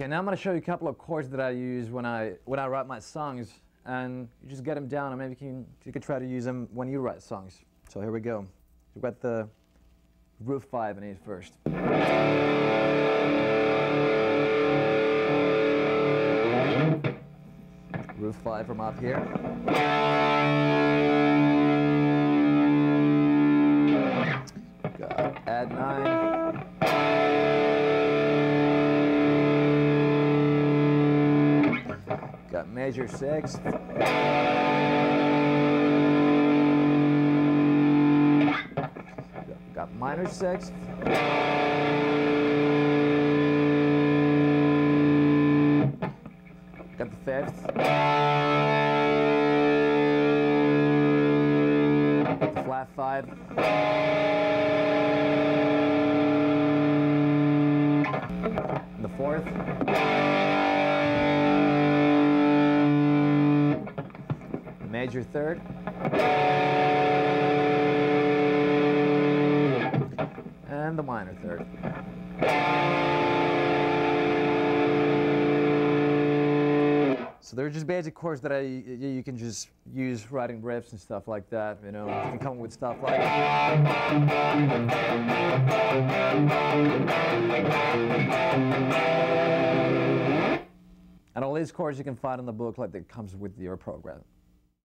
Okay, now I'm going to show you a couple of chords that I use when I write my songs, and you just get them down, and maybe you can try to use them when you write songs. So here we go. We've got the Roof 5 in E first. Roof 5 from up here. Got add 9. Got major 6th. Got minor 6th. Got the 5th. Got the flat 5. And the 4th. Major 3rd. And the minor 3rd. So they're just basic chords that you can just use writing riffs and stuff like that. You know, you can come up with stuff like. And all these chords you can find in the book, like that comes with your program.